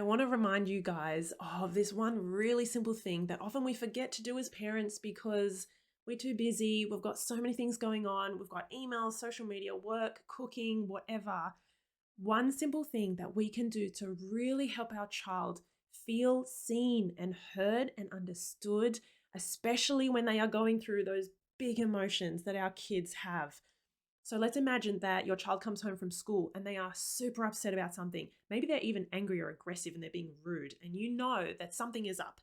want to remind you guys of this one really simple thing that often we forget to do as parents because we're too busy. We've got so many things going on. We've got emails, social media, work, cooking, whatever. One simple thing that we can do to really help our child feel seen and heard and understood, especially when they are going through those big emotions that our kids have. So let's imagine that your child comes home from school and they are super upset about something. Maybe they're even angry or aggressive and they're being rude, and you know that something is up.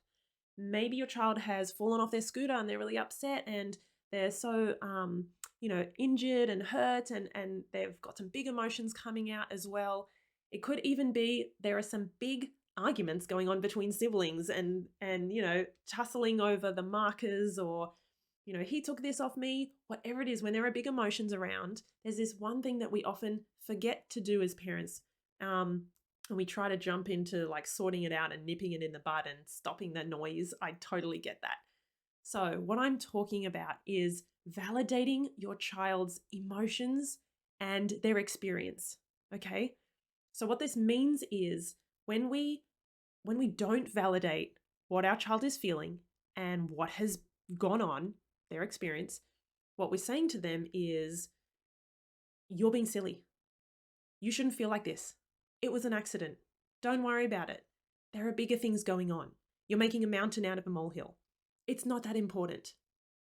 Maybe your child has fallen off their scooter and they're really upset and they're so injured and hurt, and they've got some big emotions coming out as well. It could even be there are some big arguments going on between siblings and tussling over the markers, or he took this off me, whatever it is. When there are big emotions around, there's this one thing that we often forget to do as parents. And we try to jump into like sorting it out and nipping it in the bud and stopping the noise. I totally get that. So, what I'm talking about is validating your child's emotions and their experience. Okay? So, what this means is when we don't validate what our child is feeling and what has gone on, their experience, what we're saying to them is, you're being silly. You shouldn't feel like this. It was an accident. Don't worry about it. There are bigger things going on. You're making a mountain out of a molehill. It's not that important.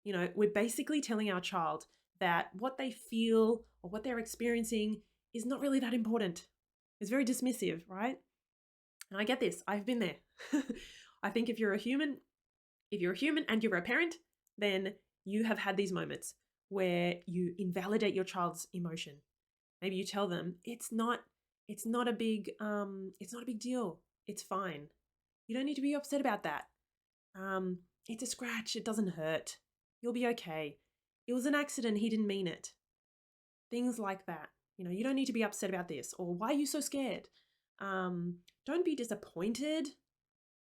We're basically telling our child that what they feel or what they're experiencing is not really that important. It's very dismissive, right? And I get this. I've been there. I think if you're a human and you're a parent, then you have had these moments where you invalidate your child's emotion. Maybe you tell them it's not a big deal. It's fine. You don't need to be upset about that. It's a scratch. It doesn't hurt. You'll be okay. It was an accident. He didn't mean it. Things like that. You don't need to be upset about this. Or why are you so scared? Don't be disappointed.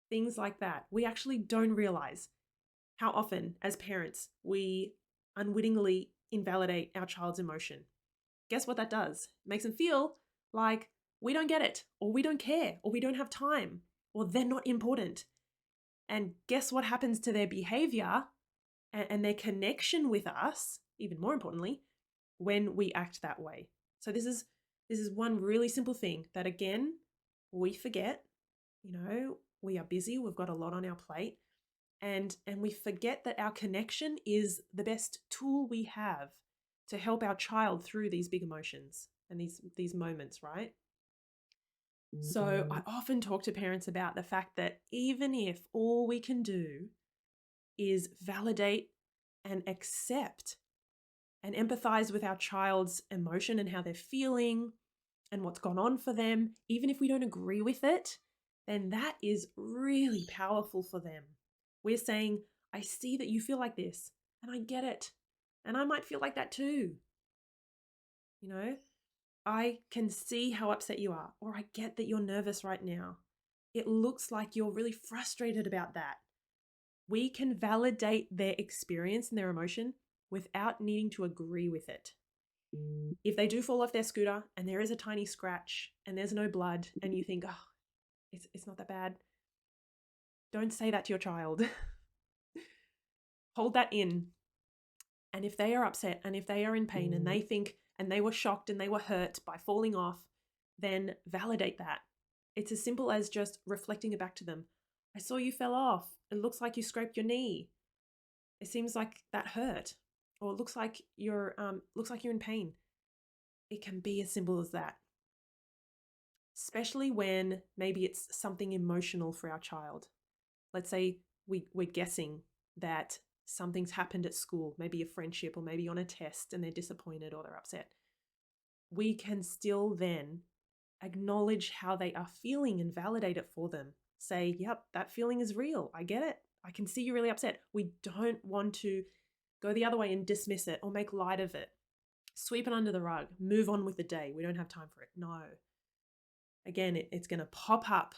Things like that. We actually don't realize how often, as parents, we unwittingly invalidate our child's emotion. Guess what that does? It makes them feel like we don't get it, or we don't care, or we don't have time, or they're not important. And guess what happens to their behavior and their connection with us, even more importantly, when we act that way. So this is one really simple thing that, again, we forget. We are busy, we've got a lot on our plate, and we forget that our connection is the best tool we have to help our child through these big emotions and these moments, right? So I often talk to parents about the fact that even if all we can do is validate and accept and empathize with our child's emotion and how they're feeling and what's gone on for them, even if we don't agree with it, then that is really powerful for them. We're saying, I see that you feel like this, and I get it. And I might feel like that too. I can see how upset you are, or I get that you're nervous right now. It looks like you're really frustrated about that. We can validate their experience and their emotion without needing to agree with it. If they do fall off their scooter and there is a tiny scratch and there's no blood and you think, oh, it's not that bad, don't say that to your child. Hold that in. And if they are upset and if they are in pain and they think and they were shocked and they were hurt by falling off, then validate that. It's as simple as just reflecting it back to them. I saw you fell off. It looks like you scraped your knee. It seems like that hurt. Or it looks like you're in pain. It can be as simple as that. Especially when maybe it's something emotional for our child. Let's say we're guessing that something's happened at school, maybe a friendship or maybe on a test, and they're disappointed or they're upset. We can still then acknowledge how they are feeling and validate it for them. Say, yep, that feeling is real. I get it. I can see you're really upset. We don't want to go the other way and dismiss it or make light of it. Sweep it under the rug. Move on with the day. We don't have time for it. No. Again, it's going to pop up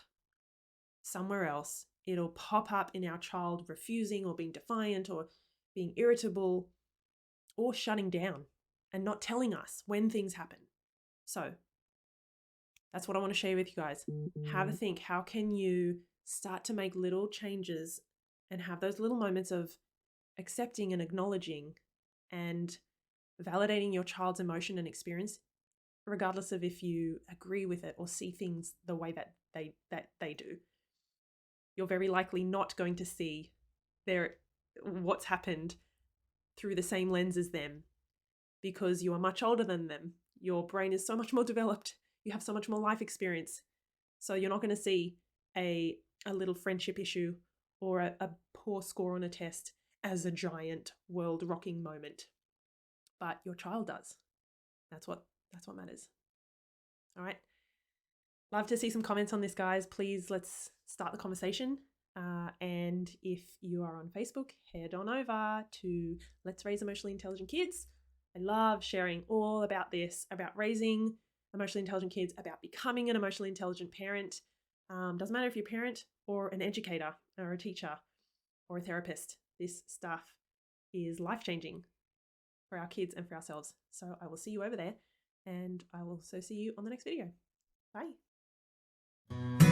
somewhere else. It'll pop up in our child refusing or being defiant or being irritable or shutting down and not telling us when things happen. So That's what I want to share with you guys. Have a think. How can you start to make little changes and have those little moments of accepting and acknowledging and validating your child's emotion and experience, regardless of if you agree with it or see things the way that they do. You're very likely not going to see what's happened through the same lens as them, because you are much older than them. Your brain is so much more developed. You have so much more life experience. So you're not going to see a little friendship issue or a poor score on a test as a giant world rocking moment. But your child does. That's what matters. All right. Love to see some comments on this, guys. Please, let's start the conversation. And if you are on Facebook, head on over to Let's Raise Emotionally Intelligent Kids. I love sharing all about this, about raising emotionally intelligent kids, about becoming an emotionally intelligent parent. Doesn't matter if you're a parent or an educator or a teacher or a therapist. This stuff is life-changing for our kids and for ourselves. So I will see you over there, and I will also see you on the next video. Bye.